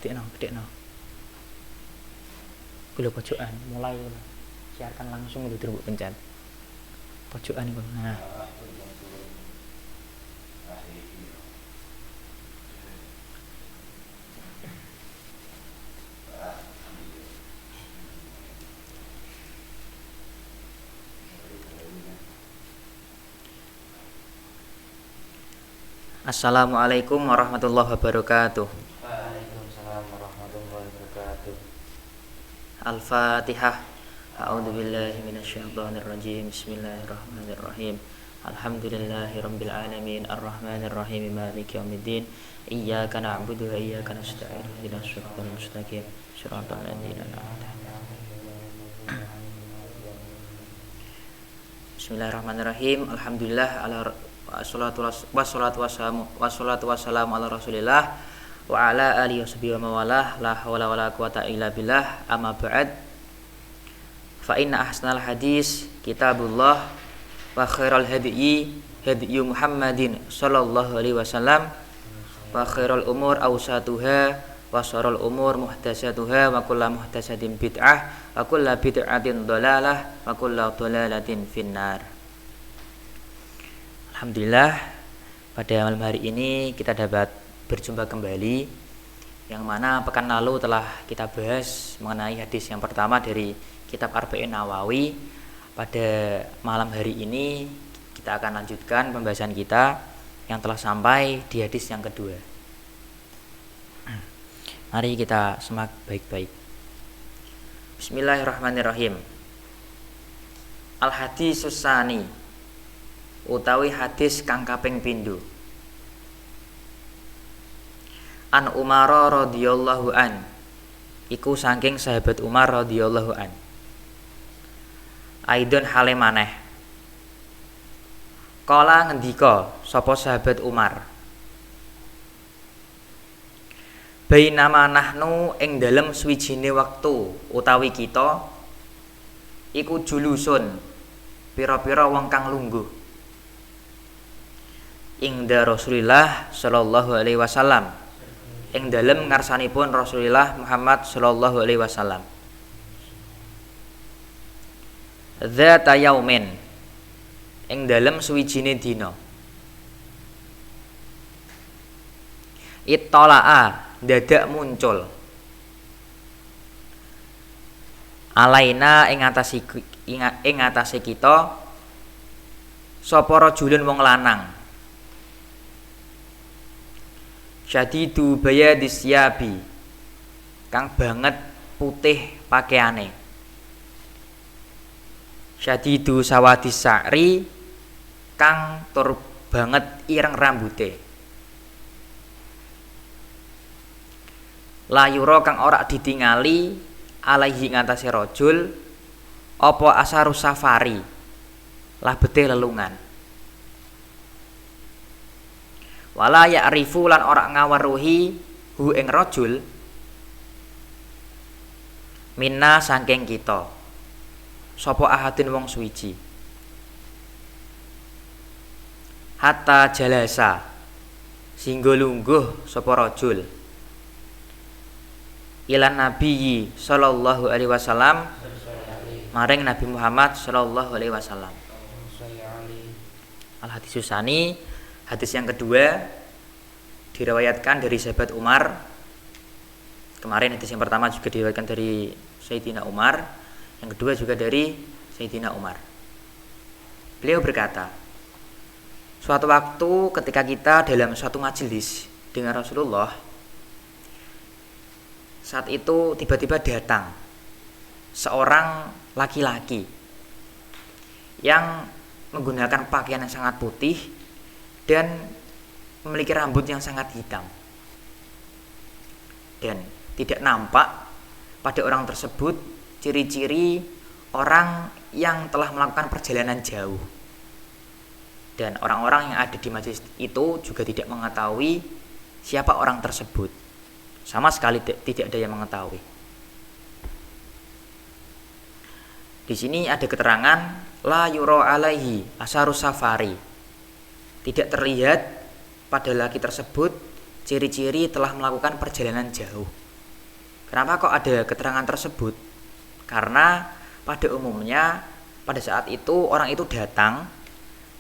Gedekno. Kulo pojokan mulai siarkan langsung itu terus pencet. Pojokan iku. Nah. Assalamualaikum warahmatullahi wabarakatuh. Waalaikumsalam warahmatullahi wabarakatuh. Al-Fatihah. A'udzubillahi minasyaitonirrajim. Bismillahirrahmanirrahim. Alhamdulillahirabbil alamin arrahmanirrahim maliki yaumiddin. Iyyaka na'budu wa iyyaka nasta'in. Ihdinas siratal mustaqim. Shiratal ladzina an'amta 'alaihim. Bismillahirrahmanirrahim. Alhamdulillah wassalatu wassalamu ala Rasulillah wa ala alihi washabihi wa mawalah. La haula wala quwata illa billah. Amma ba'd. Fa inna ahsanal hadis kitabullah wa khairal hadyi hadyu Muhammadin sallallahu alaihi wasallam wa khairal umur awsatuha wa syarrul umur muhdatsatuha wa kullu muhdatsatin bid'ah wa kullu bid'atin dhalalah wa kullu dhalalatin finnar. Alhamdulillah, pada malam hari ini kita dapat berjumpa kembali, yang mana pekan lalu telah kita bahas mengenai hadis yang pertama dari kitab Arba'in Nawawi. Pada malam hari ini kita akan lanjutkan pembahasan kita yang telah sampai di hadis yang kedua. Mari kita semak baik-baik. Bismillahirrahmanirrahim. Al-hadisus tsani, utawi hadis kang kaping pindho. An Umar radhiyallahu an, iku saking sahabat Umar radhiyallahu an. Aidon hale maneh, kala ngendika sapa sahabat Umar, bainama nahnu ing dalem swijine wektu utawi kita iku julusun pira-pira wong kang lungguh ingda Rasulillah sallallahu alaihi wasallam, ing dalem ngarsanipun Rasulullah Muhammad sallallahu alaihi wasallam. Dzata yaumin, ing dalem suwijine dina. Ittala'a, dadak muncul. Alaina ing atase kita sapa rajulun wong lanang. Syadidu bayadis yabi, kang banget putih pakaiane. Syadidu sawadis sa'ri, kang tur banget ireng rambute. Layura kang ora ditingali alaihi ngatasi rajul apa asarus safari, labete lelungan. Wala ya'rifu lan ora ngaweruhi hu ing rajul minna saking kita sapa ahadin wong suwiji. Hatta jalasa, singgo lungguh sapa rajul ilan nabiyyi sallallahu alaihi wasallam, maring Nabi Muhammad sallallahu alaihi wasallam. Al hadisus tsani, hadis yang kedua diriwayatkan dari sahabat Umar. Kemarin hadis yang pertama juga diriwayatkan dari Sayyidina Umar, yang kedua juga dari Sayyidina Umar. Beliau berkata, suatu waktu ketika kita dalam suatu majelis dengan Rasulullah, saat itu tiba-tiba datang seorang laki-laki yang menggunakan pakaian yang sangat putih dan memiliki rambut yang sangat hitam, dan tidak nampak pada orang tersebut ciri-ciri orang yang telah melakukan perjalanan jauh, dan orang-orang yang ada di majelis itu juga tidak mengetahui siapa orang tersebut, sama sekali tidak ada yang mengetahui. Di sini ada keterangan la yura alaihi asarus safari, tidak terlihat pada laki tersebut ciri-ciri telah melakukan perjalanan jauh. Kenapa kok ada keterangan tersebut? Karena pada umumnya pada saat itu orang itu datang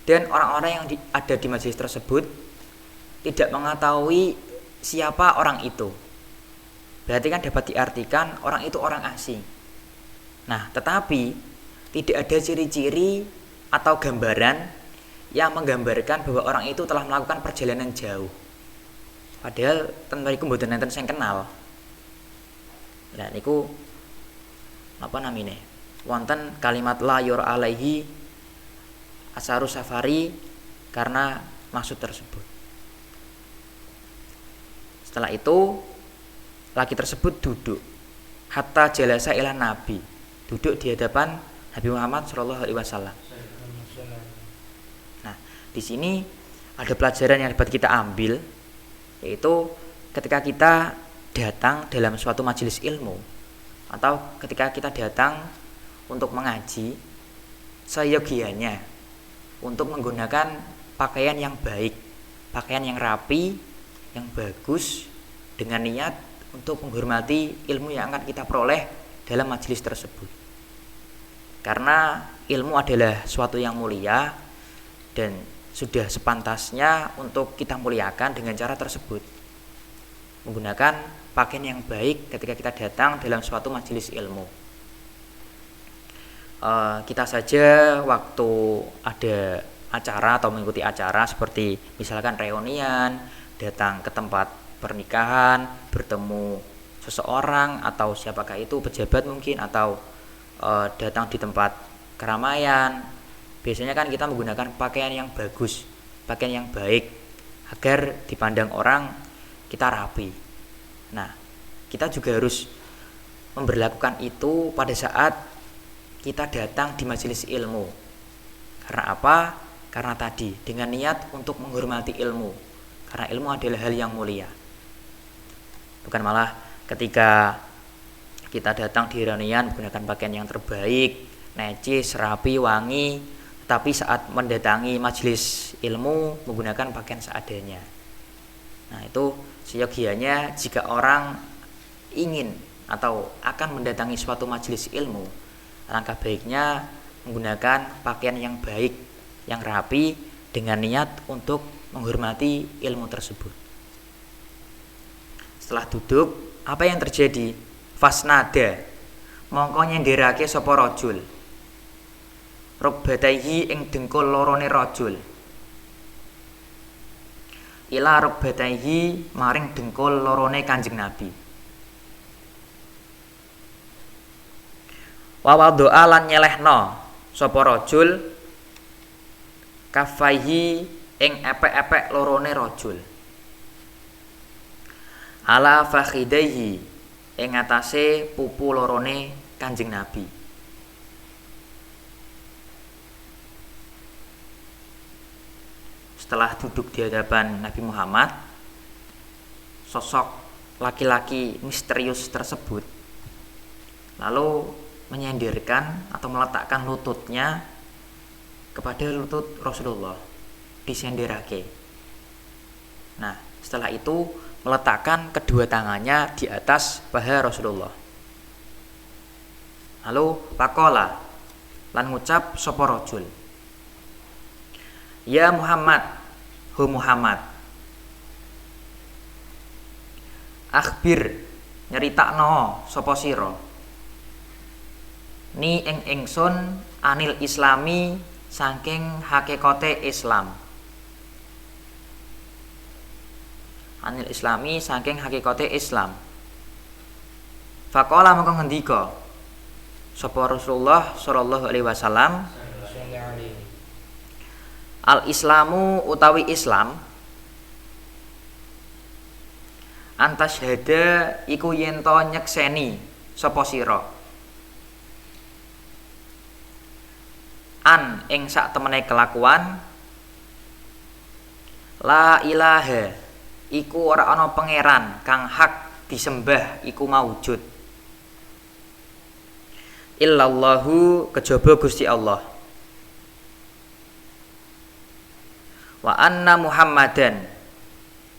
dan orang-orang yang ada di majelis tersebut tidak mengetahui siapa orang itu. Berarti kan dapat diartikan orang itu orang asing. Nah, tetapi tidak ada ciri-ciri atau gambaran yang menggambarkan bahwa orang itu telah melakukan perjalanan jauh. Padahal tentu mboten enten sing kenal. Lah niku apa namine? Wonten kalimat la yur alaihi asaru safari karena maksud tersebut. Setelah itu laki tersebut duduk hatta jalasa ila nabi, duduk di hadapan Nabi Muhammad sallallahu alaihi wasallam. Nah, di sini ada pelajaran yang dapat kita ambil, yaitu ketika kita datang dalam suatu majelis ilmu atau ketika kita datang untuk mengaji, seyogianya untuk menggunakan pakaian yang baik, pakaian yang rapi, yang bagus, dengan niat untuk menghormati ilmu yang akan kita peroleh dalam majelis tersebut. Karena ilmu adalah suatu yang mulia dan sudah sepantasnya untuk kita muliakan dengan cara tersebut, menggunakan pakaian yang baik ketika kita datang dalam suatu majelis ilmu. Kita saja waktu ada acara atau mengikuti acara seperti misalkan reunian, datang ke tempat pernikahan, bertemu seseorang atau siapakah itu, pejabat mungkin, atau datang di tempat keramaian, biasanya kan kita menggunakan pakaian yang bagus, pakaian yang baik agar dipandang orang kita rapi. Nah, kita juga harus memberlakukan itu pada saat kita datang di majelis ilmu. Karena apa? Karena tadi dengan niat untuk menghormati ilmu. Karena ilmu adalah hal yang mulia. Bukan malah ketika kita datang di reunian menggunakan pakaian yang terbaik, necis, rapi, wangi, tetapi saat mendatangi majelis ilmu menggunakan pakaian seadanya. Nah, itu seyogianya jika orang ingin atau akan mendatangi suatu majelis ilmu, alangkah baiknya menggunakan pakaian yang baik, yang rapi, dengan niat untuk menghormati ilmu tersebut. Setelah duduk, apa yang terjadi? Fasnada, mongko nyendirake sapa rajul rukbataihi ing dengkul lorone rajul, ila rukbataihi maring dengkul lorone Kanjeng Nabi. Wa wadoa lan nyelehno sapa rajul kafaihi ing epek-epek lorone rajul, ala fakhidaihi ing atase pupu lorone Kanjeng Nabi. Setelah duduk di hadapan Nabi Muhammad, sosok laki-laki misterius tersebut lalu menyendirkan atau meletakkan lututnya kepada lutut Rasulullah, disendirake. Nah, setelah itu meletakkan kedua tangannya di atas paha Rasulullah. Lalu pakola lan ngucap sapa rajul, ya Muhammad, hu Muhammad, akhbir nyeritakno sapa sira ni ing ingsun anil islami saking hakikate Islam. Anil islami saking hakikate Islam. Faqala mongko ngendika sapa Rasulullah sallallahu alaihi wasallam, al islamu utawi Islam antasyhada iku yen to nyekseni sapa sira an ing sak temene kelakuan la ilaha iku ora ana pangeran kang hak disembah iku maujud illallahu kejaba Gusti Allah, wa anna Muhammadan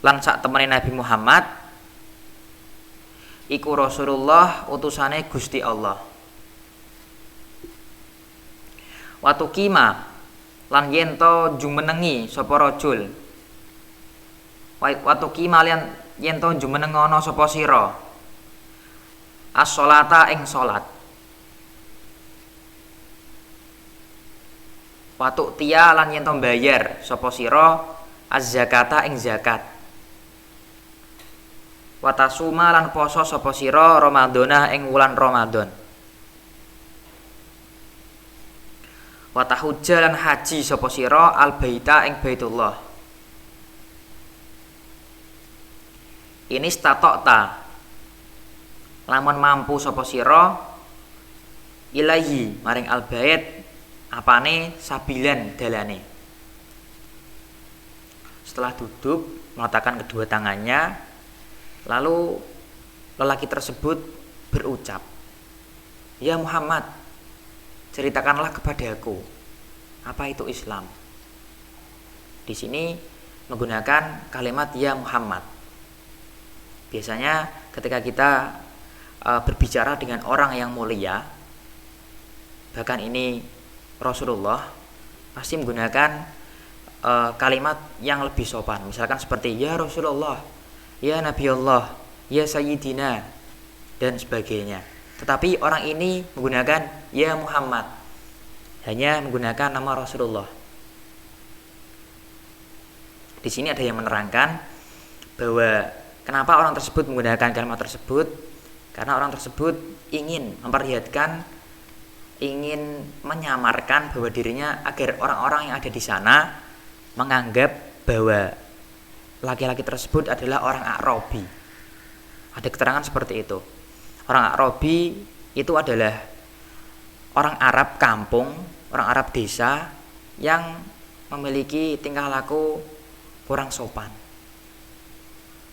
lan sak temene Nabi Muhammad iku Rasulullah utusane Gusti Allah. Watu kima lan yen to jumenengi sapa rajul. Watu kima lan yen to jumenengono sapa sira. As-sholata ing salat. Watu tiya lan yen to mbayar sapa sira az-zakata ing zakat. Watasuma lan poso sapa sira Ramadhana ing wulan Ramadan. Watahujja lan haji sapa sira al-baita ing Baitullah. Ini statokta lamun mampu sapa sira ilahi maring al-bait apane sabilan dalane. Setelah duduk meletakkan kedua tangannya, lalu lelaki tersebut berucap, "Ya Muhammad, ceritakanlah kepadaku apa itu Islam." Di sini menggunakan kalimat ya Muhammad. Biasanya ketika kita berbicara dengan orang yang mulia, bahkan ini Rasulullah, pasti menggunakan kalimat yang lebih sopan. Misalkan seperti ya Rasulullah, ya Nabi Allah, ya Sayyidina, dan sebagainya. Tetapi orang ini menggunakan ya Muhammad, hanya menggunakan nama Rasulullah. Di sini ada yang menerangkan bahwa kenapa orang tersebut menggunakan kalimat tersebut, karena orang tersebut ingin memperlihatkan, ingin menyamarkan bahwa dirinya agar orang-orang yang ada di sana menganggap bahwa laki-laki tersebut adalah orang A'rabi. Ada keterangan seperti itu. Orang A'rabi itu adalah orang Arab kampung, orang Arab desa yang memiliki tingkah laku kurang sopan.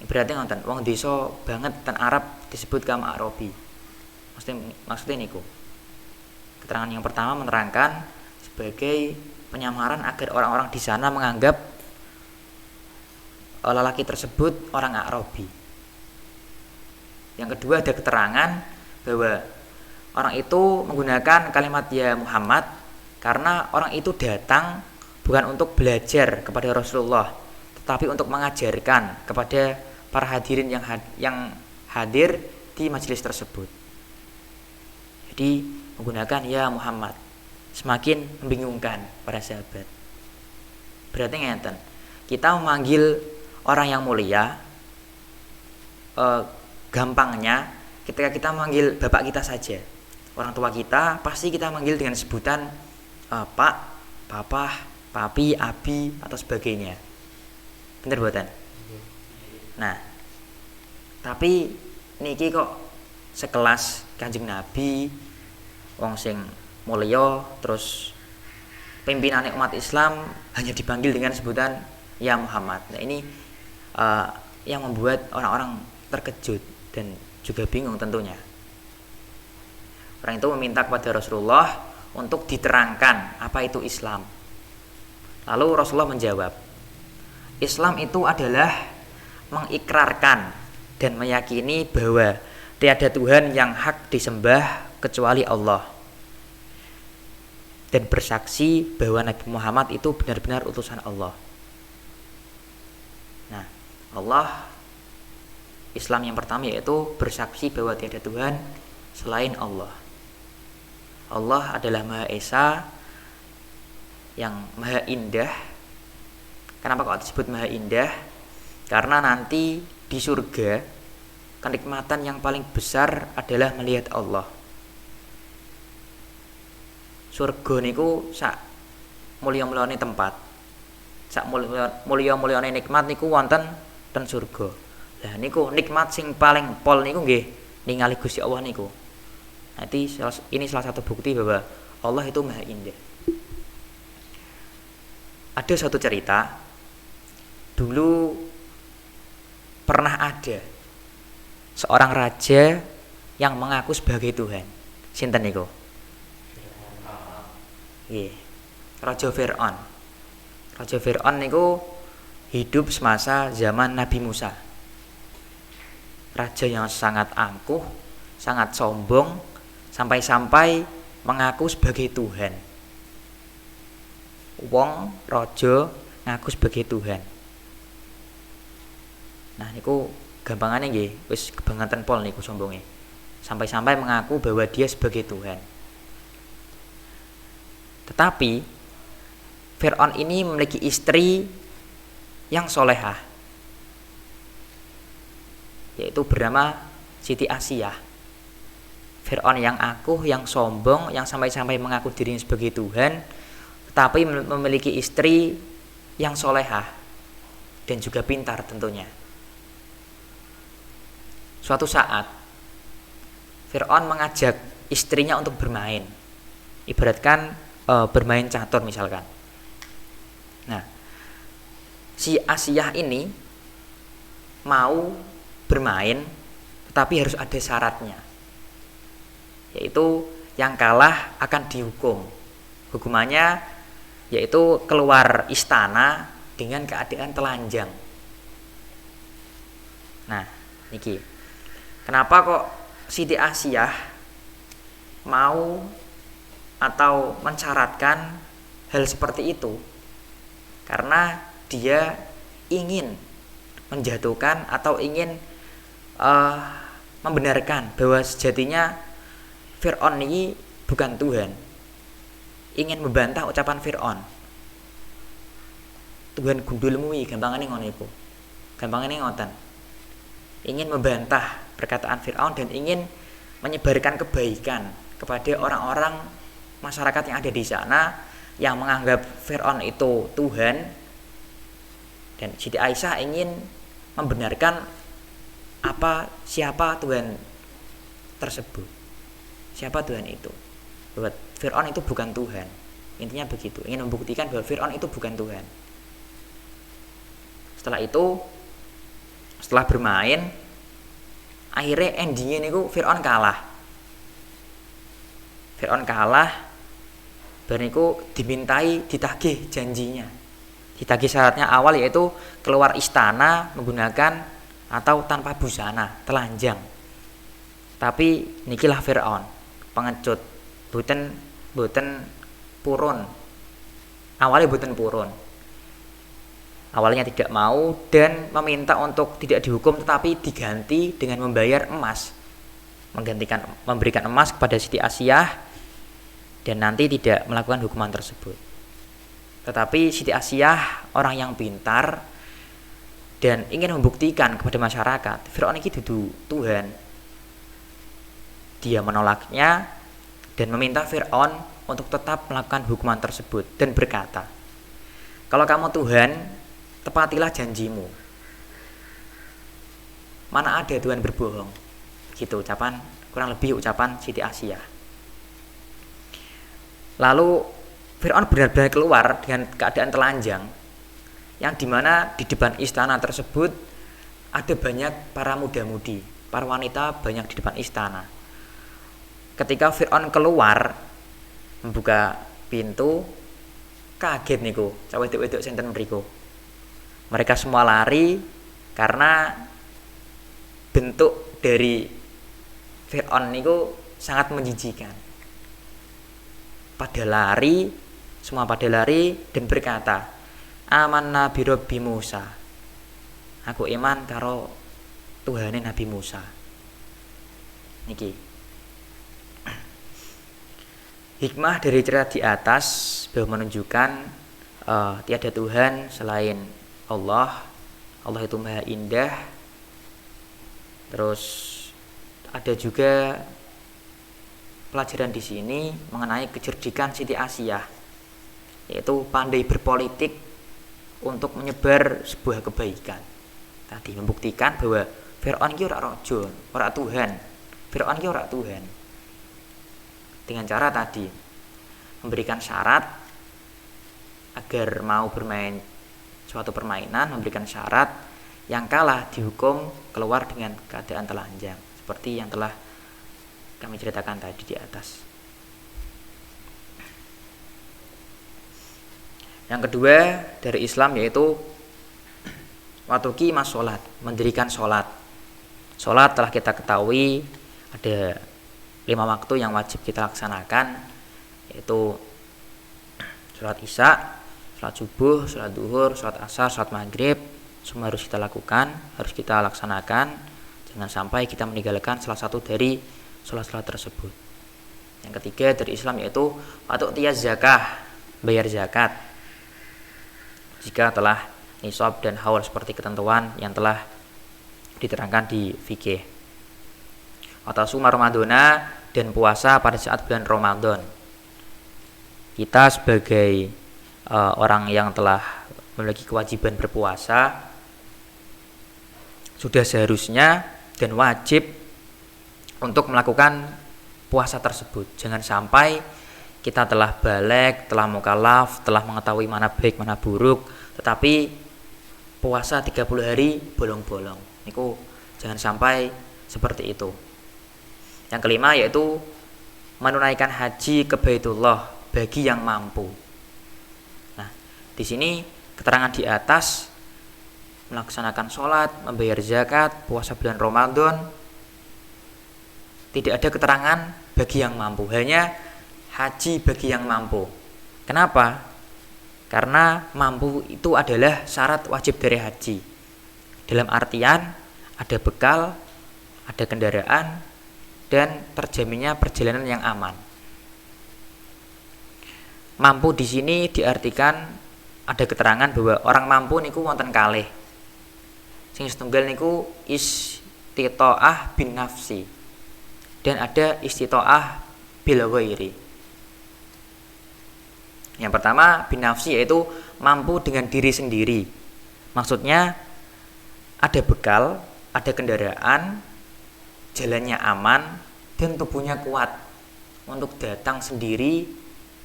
Berarti ngonten wong desa banget ten Arab disebut kaum A'rabi. Maksudnya niku. Keterangan yang pertama menerangkan sebagai penyamaran agar orang-orang di sana menganggap lelaki tersebut orang A'rabi. Yang kedua ada keterangan bahwa orang itu menggunakan kalimat ya Muhammad karena orang itu datang bukan untuk belajar kepada Rasulullah, tetapi untuk mengajarkan kepada para hadirin yang hadir di majelis tersebut. Jadi menggunakan ya Muhammad semakin membingungkan para sahabat. Berarti ngeten, kita memanggil orang yang mulia, gampangnya ketika kita manggil bapak kita saja, orang tua kita pasti kita manggil dengan sebutan pak, papa, papi, abi atau sebagainya. Bener buatan? Nah, tapi niki kok sekelas Kanjeng Nabi, wong sing mulya, terus pimpinan umat Islam hanya dipanggil dengan sebutan ya Muhammad. Nah ini yang membuat orang-orang terkejut dan juga bingung tentunya. Orang itu meminta kepada Rasulullah untuk diterangkan apa itu Islam. Lalu Rasulullah menjawab, Islam itu adalah mengikrarkan dan meyakini bahwa tiada Tuhan yang hak disembah kecuali Allah, dan bersaksi bahwa Nabi Muhammad itu benar-benar utusan Allah. Nah, Allah, Islam yang pertama yaitu bersaksi bahwa tiada Tuhan selain Allah. Allah adalah Maha Esa, yang Maha Indah. Kenapa kok disebut Maha Indah? Karena nanti di surga kenikmatan yang paling besar adalah melihat Allah. Surga niku sak mulya-mulyane tempat, sak mulya-mulyane nikmat niku wonten ten surga. Lah niku nikmat sing paling pol niku nggih ningali Gusti Allah niku. Nanti ini salah satu bukti bahwa Allah itu Maha Indah. Ada satu cerita, dulu pernah ada seorang raja yang mengaku sebagai Tuhan. Sinten niku? Raja Fir'aun. Raja Fir'aun niku hidup semasa zaman Nabi Musa. raja yang sangat angkuh, sangat sombong, sampai-sampai mengaku sebagai Tuhan. Wong raja ngaku sebagai Tuhan. Nah niku gampangane nggih, wis kebangetan pol niku sombonge. Sampai-sampai mengaku bahwa dia sebagai Tuhan. Tetapi Fir'aun ini memiliki istri yang solehah, yaitu bernama Siti Asiyah. Fir'aun yang angkuh, yang sombong, yang sampai-sampai mengaku dirinya sebagai Tuhan, tetapi memiliki istri yang solehah dan juga pintar tentunya. Suatu saat Fir'aun mengajak istrinya untuk bermain, ibaratkan bermain catur misalkan. Nah, si Asiyah ini mau bermain, tetapi harus ada syaratnya, yaitu yang kalah akan dihukum. Hukumannya yaitu keluar istana dengan keadaan telanjang. Nah, niki kenapa kok Siti Asiyah mau atau mensyaratkan hal seperti itu? Karena dia ingin menjatuhkan atau ingin membenarkan bahwa sejatinya Fir'aun ini bukan Tuhan. Ingin membantah ucapan Fir'aun. Tuhan gundulmu iki gampangane ngono iku. Gampangane ngoten. Ingin membantah perkataan Fir'aun dan ingin menyebarkan kebaikan kepada orang-orang masyarakat yang ada di sana yang menganggap Fir'aun itu Tuhan, dan Siti Aisyah ingin membenarkan siapa Tuhan tersebut, siapa Tuhan itu, bahwa Fir'aun itu bukan Tuhan. Intinya begitu, ingin membuktikan bahwa Fir'aun itu bukan Tuhan. Setelah itu, setelah bermain, akhirnya endingnya niku Fir'aun kalah. Bariku dimintai ditagih janjinya, ditagih syaratnya awal, yaitu keluar istana menggunakan atau tanpa busana, telanjang. Tapi nikilah Fir'aun pengecut, boten purun. Awalnya tidak mau dan meminta untuk tidak dihukum, tetapi diganti dengan membayar emas, memberikan emas kepada Siti Asiyah, dan nanti tidak melakukan hukuman tersebut. Tetapi Siti Asiyah orang yang pintar dan ingin membuktikan kepada masyarakat Fir'aun ini dudu Tuhan. Dia menolaknya dan meminta Fir'aun untuk tetap melakukan hukuman tersebut dan berkata, "Kalau kamu Tuhan, tepatilah janjimu. Mana ada Tuhan berbohong." Gitu kurang lebih ucapan Siti Asiyah. Lalu Fir'aun benar-benar keluar dengan keadaan telanjang, yang dimana di depan istana tersebut ada banyak para muda-mudi, para wanita banyak di depan istana. Ketika Fir'aun keluar membuka pintu, kaget niku cawe wedok senten mriku. Mereka semua lari karena bentuk dari Fir'aun niku sangat menjijikan. Semua pada lari dan berkata, "Amanna bi Rabbi Musa." Aku iman karo Tuhane Nabi Musa. Niki hikmah dari cerita di atas bahwa menunjukkan tiada Tuhan selain Allah. Allah itu maha indah. Terus ada juga pelajaran di sini mengenai kecerdikan Siti Asiyah, yaitu pandai berpolitik untuk menyebar sebuah kebaikan. Tadi membuktikan bahwa Fir'aun ki ora raja, ora Tuhan. Fir'aun ki ora Tuhan. Dengan cara tadi memberikan syarat agar mau bermain suatu permainan, memberikan syarat, yang kalah dihukum keluar dengan keadaan telanjang, seperti yang telah kami ceritakan tadi di atas. Yang kedua dari Islam yaitu watuki mas sholat, mendirikan sholat. Sholat telah kita ketahui ada 5 waktu yang wajib kita laksanakan, yaitu sholat isya, sholat subuh, sholat duhur, sholat asar, sholat maghrib. Semua harus kita lakukan, harus kita laksanakan. Jangan sampai kita meninggalkan salah satu dari sholat-sholat tersebut. Yang ketiga dari Islam yaitu watu'tiyaz zakah, bayar zakat jika telah nisab dan haul seperti ketentuan yang telah diterangkan di fikih. Watasuma Ramadana, dan puasa pada saat bulan Ramadan. Kita sebagai orang yang telah memiliki kewajiban berpuasa sudah seharusnya dan wajib untuk melakukan puasa tersebut. Jangan sampai kita telah baligh, telah mukallaf, telah mengetahui mana baik mana buruk, tetapi puasa 30 hari bolong-bolong. Niku jangan sampai seperti itu. Yang kelima yaitu menunaikan haji ke Baitullah bagi yang mampu. Nah, di sini keterangan di atas melaksanakan sholat, membayar zakat, puasa bulan Ramadan, tidak ada keterangan bagi yang mampu, hanya haji bagi yang mampu. Kenapa? Karena mampu itu adalah syarat wajib dari haji. Dalam artian ada bekal, ada kendaraan, dan terjaminnya perjalanan yang aman. Mampu di sini diartikan ada keterangan bahwa orang mampu niku wonten kalih. Sing setunggal niku istita'ah bin nafsi dan ada istita'ah bil ghairi. Yang pertama bin nafsi yaitu mampu dengan diri sendiri. Maksudnya ada bekal, ada kendaraan, jalannya aman, dan tubuhnya kuat untuk datang sendiri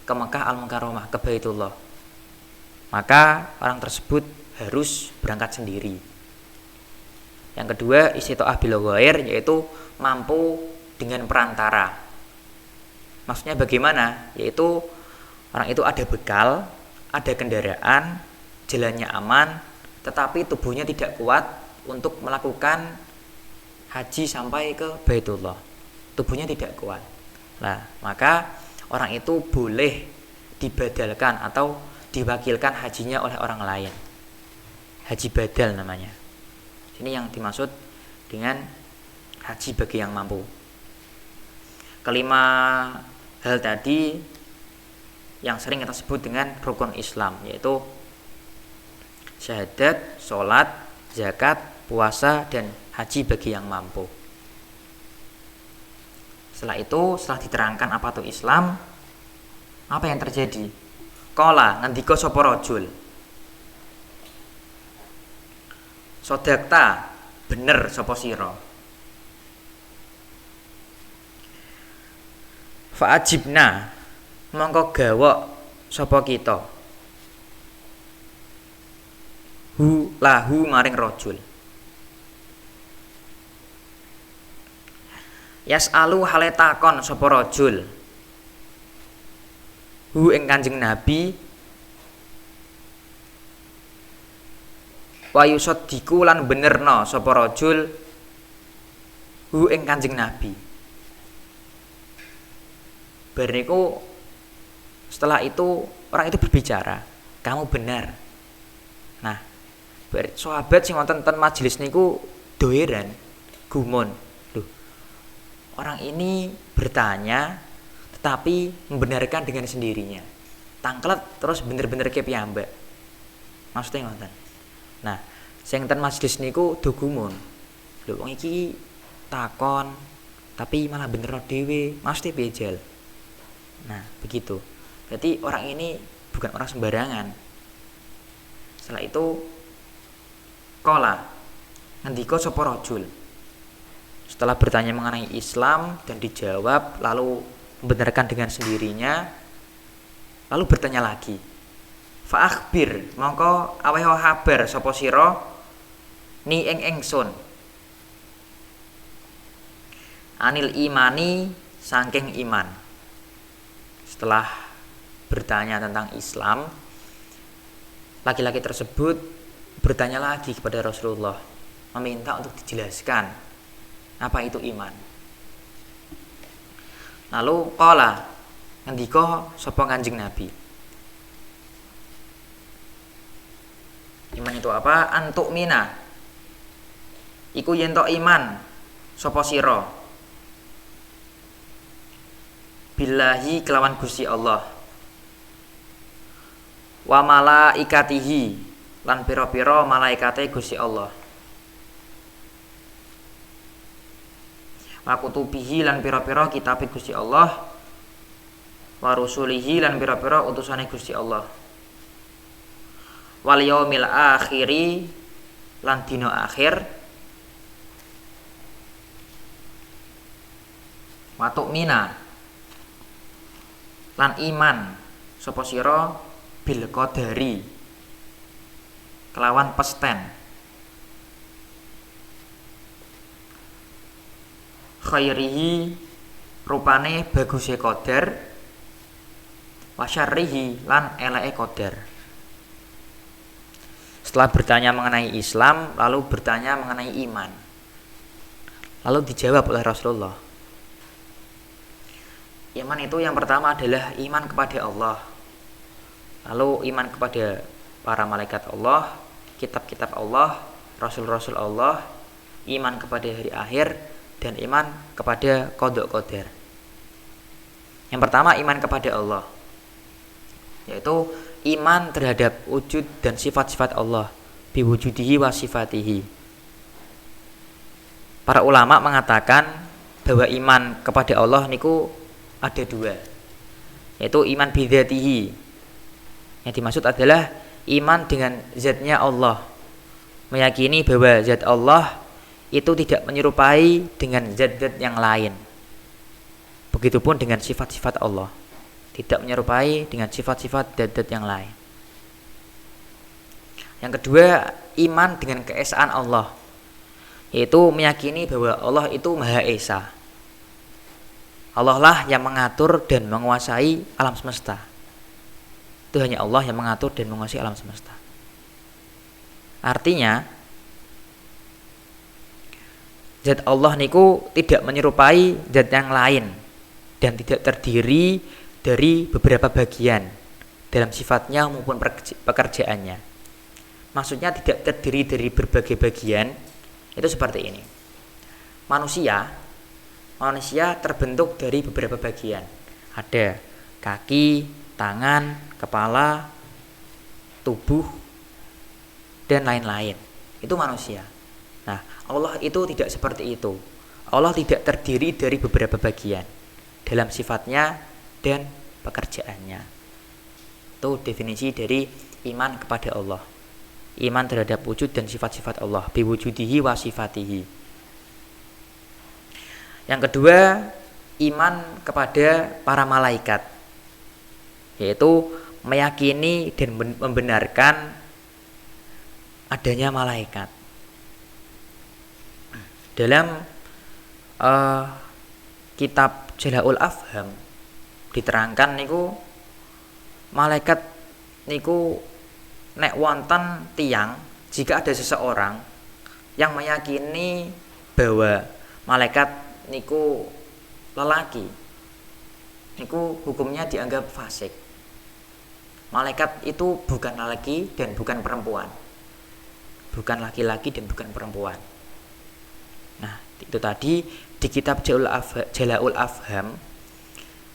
ke Mekah Al-Mukarramah, ke Baitullah. Maka orang tersebut harus berangkat sendiri. Yang kedua istita'ah bil ghair yaitu mampu dengan perantara. Maksudnya bagaimana? Yaitu orang itu ada bekal, ada kendaraan, jalannya aman, tetapi tubuhnya tidak kuat untuk melakukan haji sampai ke Baitullah. Tubuhnya tidak kuat. Nah, maka orang itu boleh dibadalkan atau diwakilkan hajinya oleh orang lain. Haji badal namanya. Ini yang dimaksud dengan haji bagi yang mampu. Kelima hal tadi yang sering kita sebut dengan rukun Islam, yaitu syahadat, sholat, zakat, puasa, dan haji bagi yang mampu. Setelah itu, setelah diterangkan apa itu Islam, apa yang terjadi? Qala ngendika sapa rajul, sodakta, bener sapa sira. Fa'ajibna, mongko gawok sapa kita. Hu lahu maring rajul. Yas'alu hale takon sapa rajul. Hu ing Kanjeng Nabi wa yusaddiqu lan benerna sapa rajul hu ing Kanjeng Nabi. Bar niku setelah itu orang itu berbicara, kamu benar. Nah, sahabat sing wonten ten majelis niku doeran, gumun. Loh, orang ini bertanya tetapi membenarkan dengan sendirinya. Tangklet terus bener-bener ke piyambak. Maksudnya ngoten. Nah, sing ten majelis niku do gumun. Lho wong iki takon tapi malah bener dhewe. Maksudnya bejel. Nah, begitu. Jadi orang ini bukan orang sembarangan. Setelah itu qala ngendika sapa rajul. Setelah bertanya mengenai Islam dan dijawab lalu membenarkan dengan sendirinya, lalu bertanya lagi. Fa akhbir, mongko aweho kabar sapa sira ni ing ingsun. Anil imani saking iman. Setelah bertanya tentang Islam, laki-laki tersebut bertanya lagi kepada Rasulullah, meminta untuk dijelaskan Apa itu iman? Lalu qala ngendika sapa Kanjeng Nabi. Iman itu apa? Antuk mina. Iku yen tok iman sapa sira. Billahi kelawan Gusti Allah. Wa malaikatihi lan pira-pira malaikate Gusti Allah. Wa kutubihi lan pira-pira kitabe Gusti Allah. Wa rusulihi lan pira-pira utusane Gusti Allah. Wal yaumil akhiri lan dina akhir. Wa tu'mina lan iman sapa sira bil qadari kelawan pesten khairihi rupane baguse qadar wa syarrihi lan eleke qadar. Setelah bertanya mengenai Islam, lalu bertanya mengenai iman. Lalu dijawab oleh Rasulullah. Iman itu yang pertama adalah iman kepada Allah. Lalu iman kepada para malaikat Allah, kitab-kitab Allah, rasul-rasul Allah, iman kepada hari akhir, dan iman kepada qada qadar. Yang pertama iman kepada Allah, yaitu iman terhadap wujud dan sifat-sifat Allah, biwujudihi wa sifatihi. Para ulama mengatakan bahwa iman kepada Allah niku ada dua, yaitu iman bidzatihi. Yang dimaksud adalah iman dengan zatnya Allah, meyakini bahwa zat Allah itu tidak menyerupai dengan zat-zat yang lain. Begitupun dengan sifat-sifat Allah, tidak menyerupai dengan sifat-sifat zat-zat yang lain. Yang kedua, iman dengan keesaan Allah, yaitu meyakini bahwa Allah itu Maha Esa. Allah lah yang mengatur dan menguasai alam semesta. Itu hanya Allah yang mengatur dan menguasai alam semesta. Artinya zat Allah niku tidak menyerupai zat yang lain dan tidak terdiri dari beberapa bagian dalam sifatnya maupun pekerjaannya. Maksudnya tidak terdiri dari berbagai bagian. Itu seperti ini. Manusia terbentuk dari beberapa bagian. Ada kaki, tangan, kepala, tubuh, dan lain-lain. Itu manusia. Nah, Allah itu tidak seperti itu. Allah tidak terdiri dari beberapa bagian dalam sifatnya dan pekerjaannya. Itu definisi dari iman kepada Allah. Iman terhadap wujud dan sifat-sifat Allah, biwujudihi wa sifatihi. Yang kedua, iman kepada para malaikat, yaitu meyakini dan membenarkan adanya malaikat. Dalam kitab Jala'ul Afham diterangkan niku malaikat niku nek wonten tiyang, jika ada seseorang yang meyakini bahwa malaikat niku lelaki, niku hukumnya dianggap fasik. Malaikat itu bukan lelaki dan bukan perempuan, bukan laki-laki dan bukan perempuan. Nah, itu tadi di kitab Jala'ul Afham,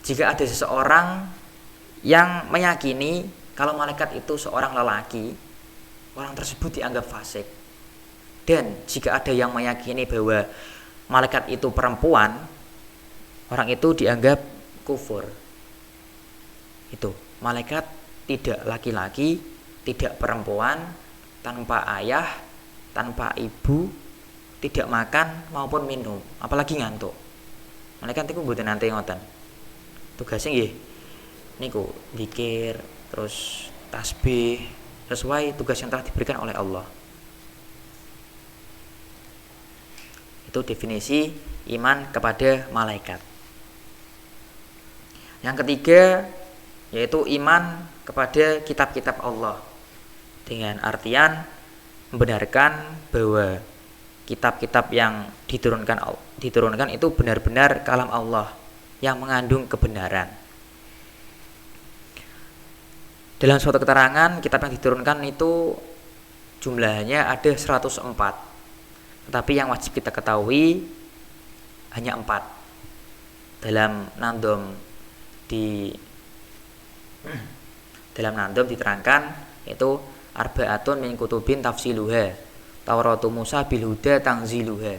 jika ada seseorang yang meyakini kalau malaikat itu seorang lelaki, orang tersebut dianggap fasik. Dan jika ada yang meyakini bahwa malaikat itu perempuan, orang itu dianggap kufur. Itu, malaikat tidak laki-laki, tidak perempuan, tanpa ayah, tanpa ibu, tidak makan maupun minum, apalagi ngantuk. Malaikat itu mboten nate ngoten. Tugasnya nggih niku zikir, terus tasbih sesuai tugas yang telah diberikan oleh Allah. Itu definisi iman kepada malaikat. Yang ketiga yaitu iman kepada kitab-kitab Allah, dengan artian membenarkan bahwa kitab-kitab yang diturunkan itu benar-benar kalam Allah yang mengandung kebenaran. Dalam suatu keterangan, kitab yang diturunkan itu jumlahnya ada 104. Tetapi yang wajib kita ketahui hanya 4. Dalam Nandom diterangkan yaitu arba'atun min kutubin tafsiluha. Tauratu Musa bil huda tanziluha.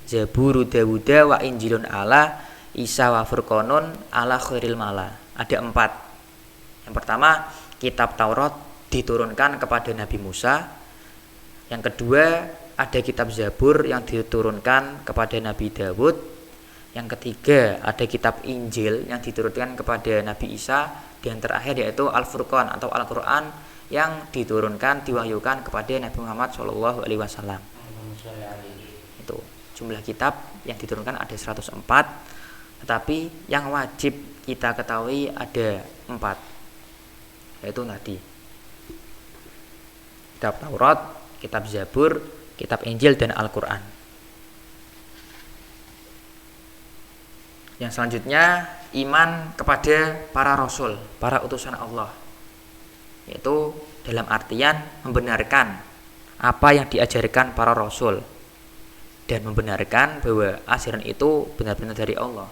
Zaburu Dawuda wa Injilun ala Isa wa Furqanun ala khairil mala. Ada 4. Yang pertama, kitab Taurat diturunkan kepada Nabi Musa. Yang kedua, ada kitab Zabur yang diturunkan kepada Nabi Dawud. Yang ketiga, ada kitab Injil yang diturunkan kepada Nabi Isa. Dan terakhir yaitu Al-Furqan atau Al-Quran yang diturunkan, diwahyukan kepada Nabi Muhammad SAW. Itu jumlah kitab yang diturunkan ada 104, tetapi yang wajib kita ketahui ada 4, yaitu tadi kitab Taurat, kitab Zabur, kitab Injil, dan Al-Quran. Yang selanjutnya, iman kepada para rasul, para utusan Allah, yaitu dalam artian membenarkan apa yang diajarkan para rasul dan membenarkan bahwa ajaran itu benar-benar dari Allah.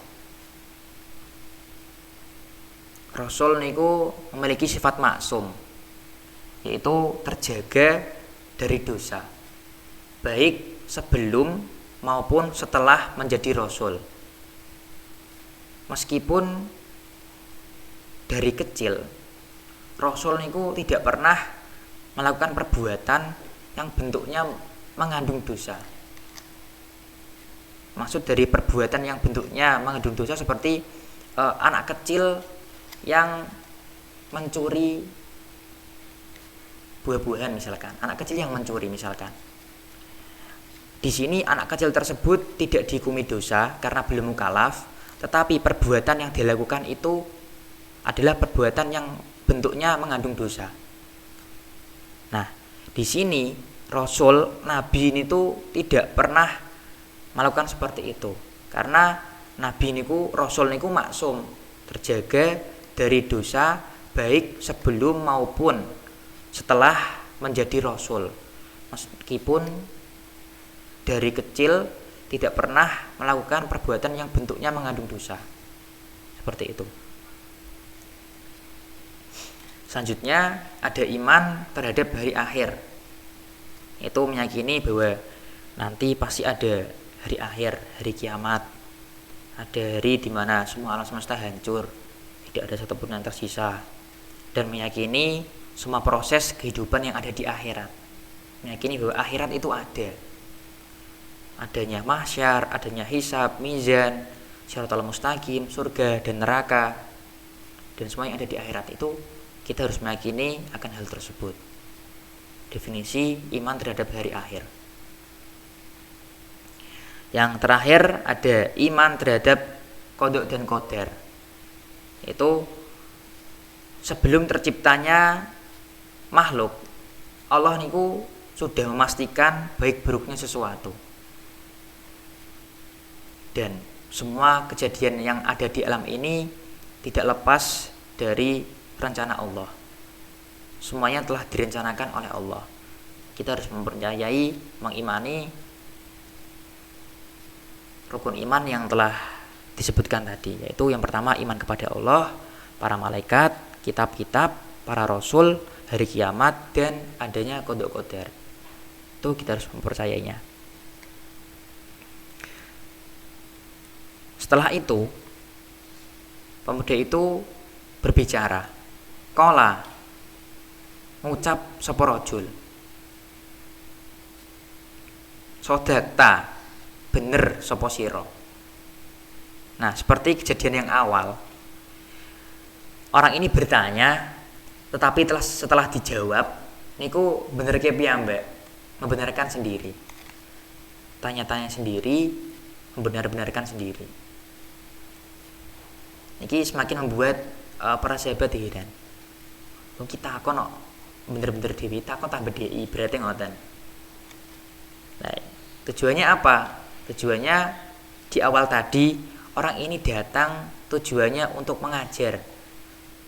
Rasul niku memiliki sifat maksum, yaitu terjaga dari dosa, baik sebelum maupun setelah menjadi rasul. Meskipun dari kecil Rasul niku tidak pernah melakukan perbuatan yang bentuknya mengandung dosa. Maksud dari perbuatan yang bentuknya mengandung dosa seperti anak kecil yang mencuri buah-buahan misalkan. Anak kecil yang mencuri misalkan. Di sini anak kecil tersebut tidak dihukumi dosa karena belum mukallaf, tetapi perbuatan yang dilakukan itu adalah perbuatan yang bentuknya mengandung dosa. Nah, di sini Rasul Nabi ini tuh tidak pernah melakukan seperti itu, karena Nabi niku Rasul niku maksum, terjaga dari dosa baik sebelum maupun setelah menjadi Rasul. Meskipun dari kecil tidak pernah melakukan perbuatan yang bentuknya mengandung dosa, seperti itu. Selanjutnya ada iman terhadap hari akhir, itu meyakini bahwa nanti pasti ada hari akhir, hari kiamat, ada hari di mana semua alam semesta hancur, tidak ada satupun yang tersisa, dan meyakini semua proses kehidupan yang ada di akhirat, meyakini bahwa akhirat itu ada, adanya mahsyar, adanya hisab, mizan, syaratul mustaqim, surga dan neraka, dan semua yang ada di akhirat itu kita harus meyakini akan hal tersebut. Definisi iman terhadap hari akhir. Yang terakhir ada iman terhadap qada dan qadar. Itu sebelum terciptanya makhluk, Allah niku sudah memastikan baik buruknya sesuatu. Dan semua kejadian yang ada di alam ini tidak lepas dari rencana Allah. Semuanya telah direncanakan oleh Allah. Kita harus mempercayai, mengimani rukun iman yang telah disebutkan tadi, yaitu yang pertama iman kepada Allah, para malaikat, kitab-kitab, para rasul, hari kiamat, dan adanya qada qadar. Itu kita harus mempercayainya. Setelah itu, pemuda itu berbicara. Qala, ngucap sapa rajul, sodakta, bener sapa sira. Nah, seperti kejadian yang awal, orang ini bertanya, tetapi setelah dijawab niku bener ke piyambak, membenarkan sendiri, tanya-tanya sendiri, membenar-benarkan sendiri. Niki semakin membuat para sahabat heran. Wong kita kok bener-bener dewi takon tambah DI berarti ngoten. Nah, Tujuannya apa? Tujuannya di awal tadi orang ini datang tujuannya untuk mengajar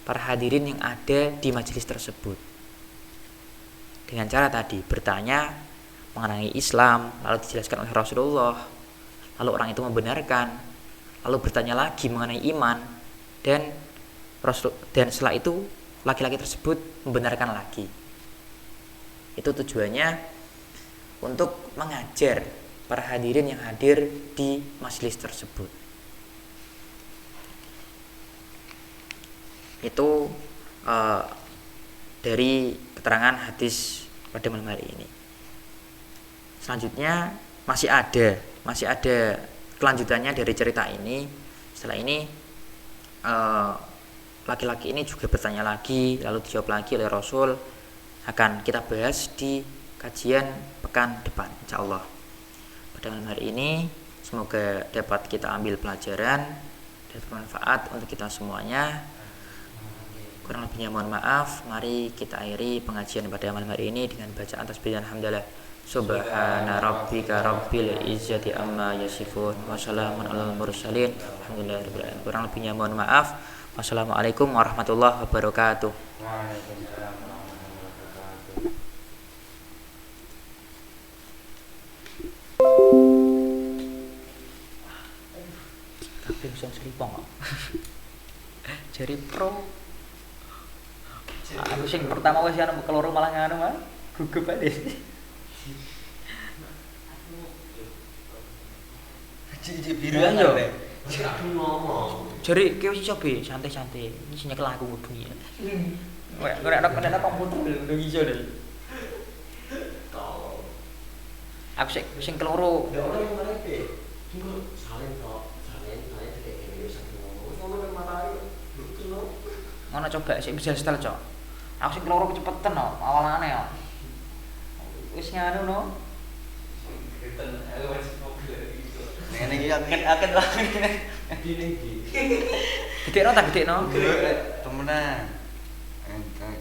para hadirin yang ada di majelis tersebut. Dengan cara tadi bertanya mengenai Islam, lalu dijelaskan oleh Rasulullah, lalu orang itu membenarkan, lalu bertanya lagi mengenai iman, dan setelah itu laki-laki tersebut membenarkan lagi. Itu tujuannya untuk mengajar para hadirin yang hadir di majelis tersebut. Itu dari keterangan hadis pada malam hari ini. Selanjutnya masih ada kelanjutannya dari cerita ini. Setelah ini laki-laki ini juga bertanya lagi, lalu dijawab lagi oleh Rasul. Akan kita bahas di kajian pekan depan, insyaallah. Pada malam hari ini semoga dapat kita ambil pelajaran dan bermanfaat untuk kita semuanya. Kurang lebihnya mohon maaf. Mari kita akhiri pengajian pada malam hari ini dengan bacaan tasbih dan hamdalah. Subhana rabbika rabbil izzati amma yasifun wa salamun alal mursalin alhamdulillahirabbil alamin. Kurang lebihnya mohon maaf. Wassalamualaikum warahmatullahi wabarakatuh. Waalaikumsalam warahmatullahi wabarakatuh. Kabeh bisa selipong kok. Jari pro. Aku sing pertama wis ana keloro malah nganu mah gugup ae. Cici biru aja. Jari ki wis iso be santai-santai. Iki sing nyekel aku bengi. Nek komputer lho iso deh. Aku sing keloro. Ya ora yang mana be. Iku salin tok, salin dek dhewe sak ngono. Ngono nang matahe lho. Ngono coba sik bisa setel, Cok. Aku sing keloro kecepetan no, awalane yo. Wis nganu no. Kriten aku wis mobil iki. Ngene iki akan lah. Gini iki. Gedekno tak gedekno. Temenan. Entar.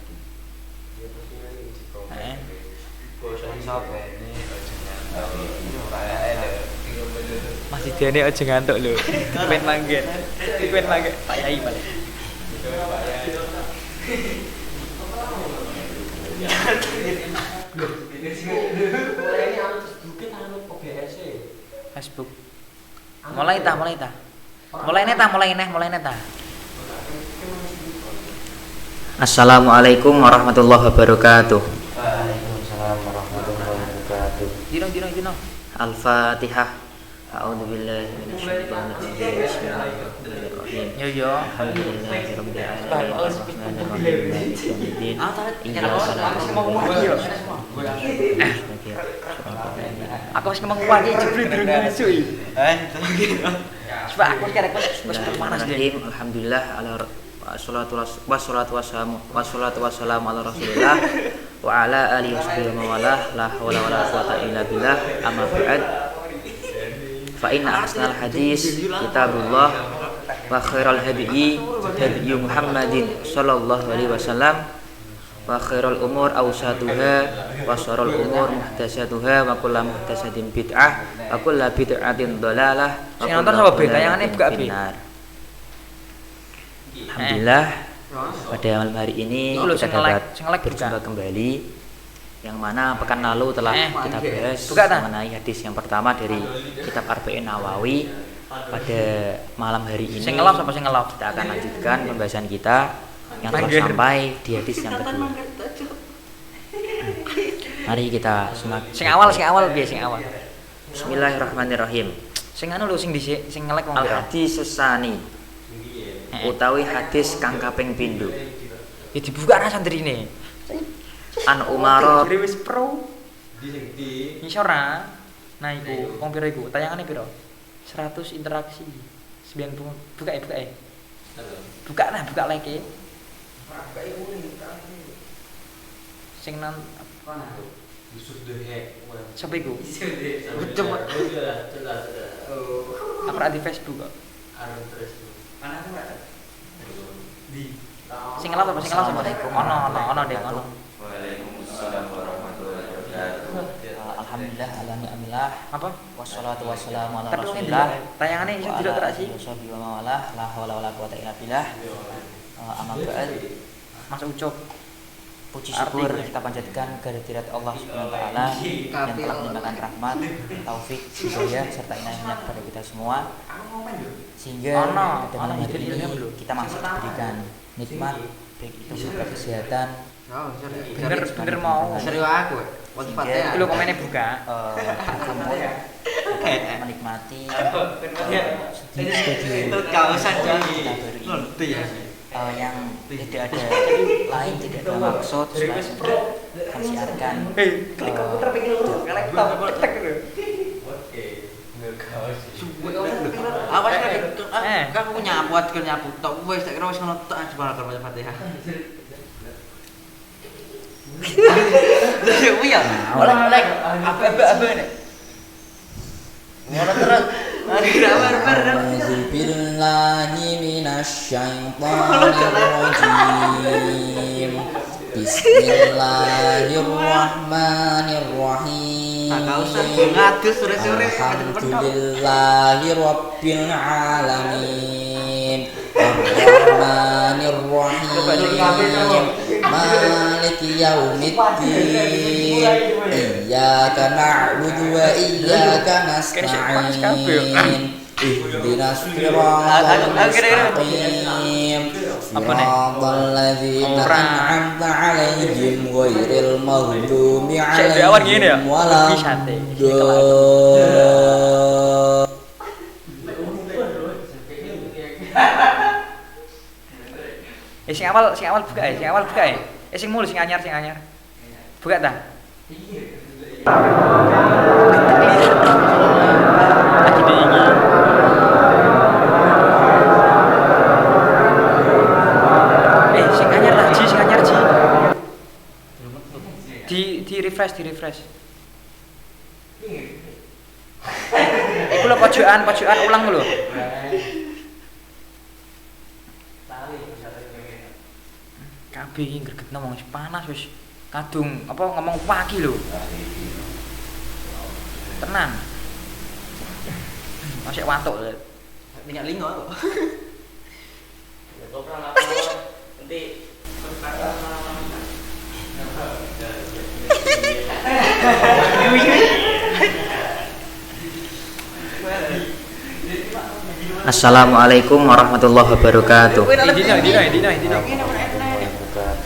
Ya pasti ngene iki kok. Heeh. Bosan sapa? Masih dene aja ngantuk lho. Pengen manggen. Pengen manggen. Pak Yai balik. Ini anu bukit anu OBS e. Facebook. Mulai ta. Mulai neta. Assalamualaikum warahmatullahi wabarakatuh. Waalaikumsalam warahmatullahi wabarakatuh. Dino. Al-Fatihah. A'udzubillahi minasyaitonir rajim. Bismillahirrahmanirrahim. Yo. Alhamdulillahirabbil alamin. Arrahmanirrahim. Maliki yaumiddin. Iyyaka na'budu wa iyyaka nasta'in. Aku wis ngomong wae jebul durung masuk iki. Coba aku kira wis panas deh. Alhamdulillah wassalatu wassalamu ala Rasulillah wa ala alihi washabihi wa walah la haula wala quwata illa billah amma ba'd. Fa inna ahsanal hadis kitabullah wa khairal hadi Muhammadin sallallahu alaihi wasallam wa khairal umur awsatuha wa syarrul umur muhdatsatuha wa kullu muhdatsatin bid'ah wa kullu bid'atin dhalalah. Sing nonton sapa be tayangane buka be. Alhamdulillah pada malam hari ini kita dapat berjumpa kembali, yang mana pekan lalu telah kita bahas mengenai hadis yang pertama dari kitab Arba'in Nawawi. Pada malam hari ini kita akan lanjutkan pembahasan kita yang telah sampai di hadis yang kedua. Mari kita simak. Sing awal. Bismillahirrahmanirrahim. Sing anu lho sing dhisik sing ngelek wong pira. Al-hadis susani. Utawi hadis kang kaping pindho. Ya dibuka ra santrine. An Umar wis pro. Di Isora. Nah iku wong pira iku? Tayangane pira? 100 interaksi. 90 buka. Buka lagi. Sing nang apa? Yusuf Dehek. Siapa iku? Coba. Aku ada di Facebook kok. Arun terus. Mana aku enggak? Di Sing ngelap apa? Ono deh ono. Waalaikumsalam warahmatullahi wabarakatuh. Alhamdulillah ala ni'amillah. Apa? Wassalatu wassalamu ala Tapi Rasulillah. tayangannya iso tidak terak sih. Wassabi wa mawalah la haula wala quwata illa billah. Amma ba'd. Mas Ucup. Puji syukur kita panjatkan kehadirat Allah Subhanahu wa taala yang telah melimpahkan rahmat, taufik, hidayah serta inayahnya kepada kita semua. Sehingga pada malam hari ini kita masih diberikan nikmat baik itu berupa kesehatan. Bener mau. Serius aku. Sehingga Lu komennya buka. berkumpul menikmati Itu kawasan kita baru ini. ngerti ya. Yang tidak ada lain, tidak ada maksud selain untuk mensiarkan Awas kan punya buat nyapu tok wis tak kira wis ngono tok aja bakal baca Fatihah. Iya. Oleh apa nek. Ngono terus. أعوذ بالله من الشيطان الرجيم بسم الله الرحمن الرحيم الحمد لله رب العالمين الرحمن الرحيم مالك يوم الدين إياك نعبد وإياك نستعين اهدنا الصراط المستقيم صراط الذين أنعمت عليهم غير المغضوب عليهم ولا الضالين. Sing awal buka ya. Sing mulu sing anyar. Buka ta? Lagi diingi. Sing anyar Ji. Di refresh. Iku lho pojokan ulang lho. Kabeh iki gregetno wong wis panas wis kadung apa ngomong pagi lho. Tenan. Masih watuk lho. Minyak lingo kok. Assalamualaikum warahmatullahi wabarakatuh. Dino.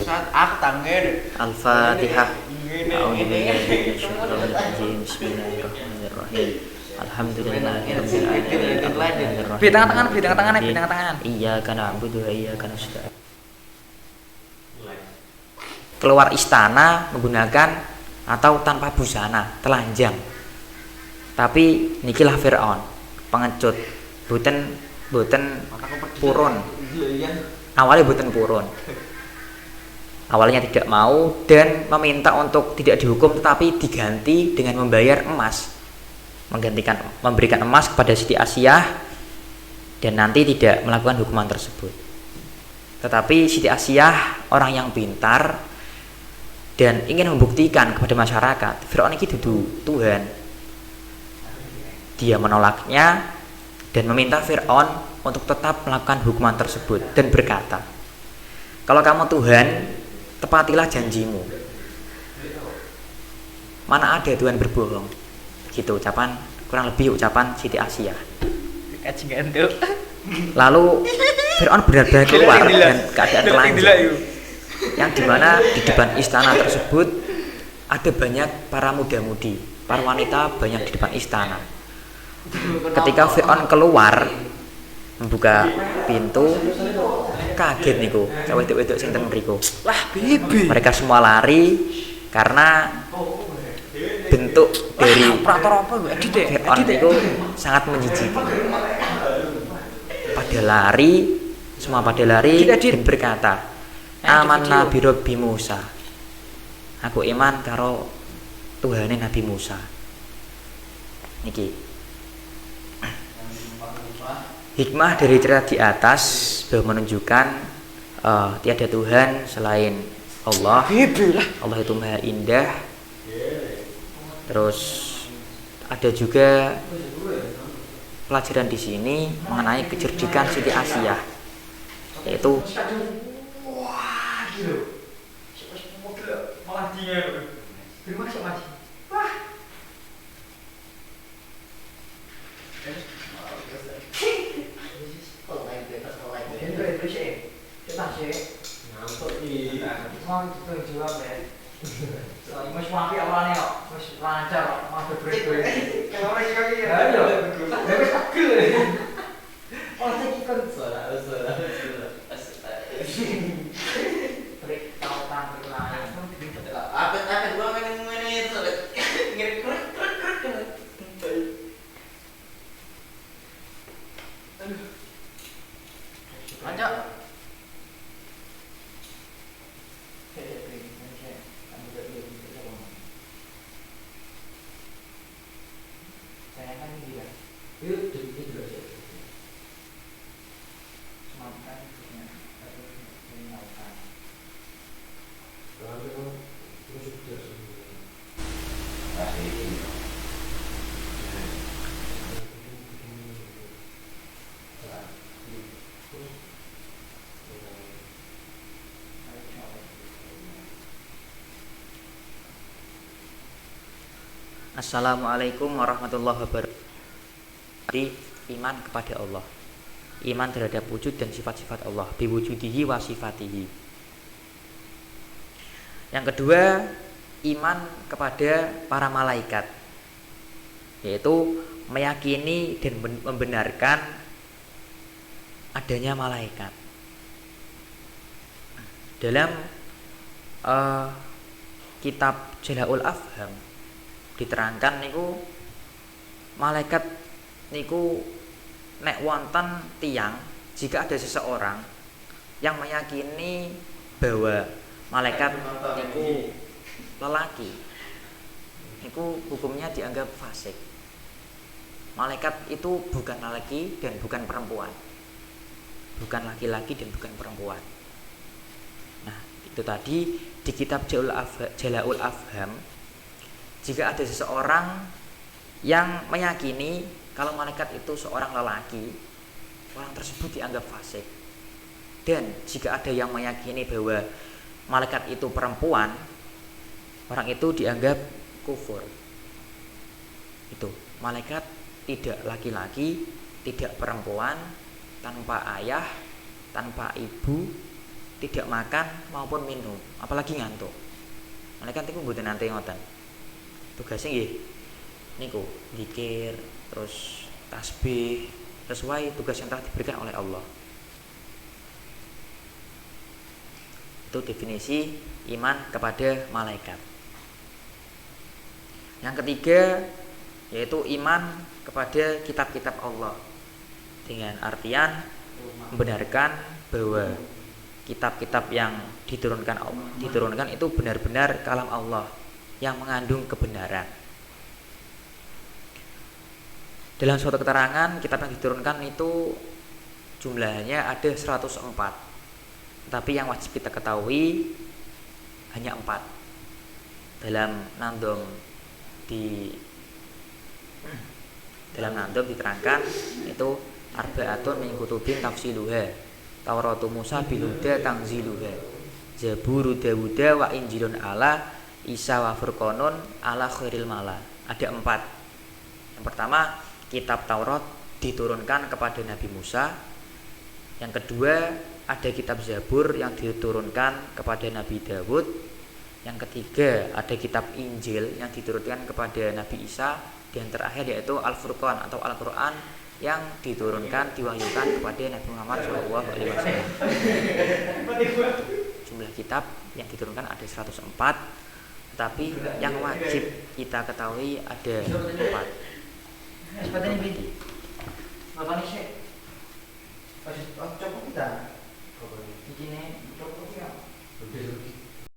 Saat aku tangger. Al-Fatihah. A'udzubillahi minasyaitonir rajim. Bismillahirrahmanirrahim. Alhamdulillahirabbil alamin. Beli tangan. Iyyaka na'budu wa iyyaka nasta'in. Keluar istana menggunakan atau tanpa busana, telanjang. Tapi nikilah Firaun, pengecut. Boten purun. Awalnya boten purun. Awalnya tidak mau dan meminta untuk tidak dihukum tetapi diganti dengan membayar emas. Memberikan emas kepada Siti Asiyah dan nanti tidak melakukan hukuman tersebut. Tetapi Siti Asiyah orang yang pintar dan ingin membuktikan kepada masyarakat Firaun ini dudu Tuhan. Dia menolaknya dan meminta Firaun untuk tetap melakukan hukuman tersebut dan berkata, kalau kamu Tuhan, tepatilah janjimu. Mana ada Tuhan berbohong. Gitu kurang lebih ucapan Siti Asiyah. Lalu Firaun benar-benar keluar dan keadaan telanjang, yang dimana di depan istana tersebut ada banyak para muda-mudi, para wanita banyak di depan istana. Ketika Firaun keluar membuka pintu, kaget niku wedok-wedok sing teng mriku. Lah bibi. Mereka semua lari karena bentuk dari operator apa Firaun itu sangat menjijikkan. Semua pada lari dan berkata, amanna bi Rabbi Musa. Aku iman karo Tuhane Nabi Musa. Niki hikmah dari cerita di atas bahwa menunjukkan tiada Tuhan selain Allah. Allah itu maha indah. Terus ada juga pelajaran di sini mengenai kecerdikan Siti Asiyah, yaitu Wah, gitu. Malah dia. Terima kasih, Mas. Wah. Assalamualaikum warahmatullahi wabarakatuh. Iman kepada Allah, iman terhadap wujud dan sifat-sifat Allah, biwujudihi wa sifatihi. Yang kedua, iman kepada para malaikat, yaitu meyakini dan membenarkan adanya malaikat. Dalam kitab Jala'ul Afham diterangkan niku malaikat niku nek wonten tiyang, jika ada seseorang yang meyakini bahwa malaikat niku lelaki, niku hukumnya dianggap fasik. Malaikat itu bukan lelaki dan bukan perempuan, bukan laki-laki dan bukan perempuan. Nah, itu tadi di kitab Jala'ul Afham, jika ada seseorang yang meyakini kalau malaikat itu seorang lelaki, orang tersebut dianggap fasik. Dan jika ada yang meyakini bahwa malaikat itu perempuan, orang itu dianggap kufur. Itu, malaikat tidak laki-laki, tidak perempuan, tanpa ayah, tanpa ibu, tidak makan maupun minum, apalagi ngantuk. Malaikat itu mboten nate ngoten. Tugasnya nggih niku zikir, terus tasbih sesuai tugas yang telah diberikan oleh Allah. Itu definisi iman kepada malaikat. Yang ketiga yaitu iman kepada kitab-kitab Allah, dengan artian membenarkan bahwa kitab-kitab yang diturunkan itu benar-benar kalam Allah yang mengandung kebenaran. Dalam suatu keterangan, kitab yang diturunkan itu jumlahnya ada 104, tapi yang wajib kita ketahui hanya 4. Dalam Nandom diterangkan itu arba'atun min kutubin tafsiluha, Tauratu Musa biluda tangziluha, Zaburu Dawuda wa Injilun ala Isa wa Furqanun ala khairil mala. Ada 4. Yang pertama, kitab Taurat diturunkan kepada Nabi Musa. Yang kedua, ada kitab Zabur yang diturunkan kepada Nabi Dawud. Yang ketiga, ada kitab Injil yang diturunkan kepada Nabi Isa. Dan terakhir yaitu Al-Furqan atau Al-Quran yang diturunkan, diwahyukan kepada Nabi Muhammad SAW. Jumlah kitab yang diturunkan ada 104, tapi yang wajib kita ketahui ada 4. Seperti ini. Apa nih sih? Coba kita. Ini coba kita.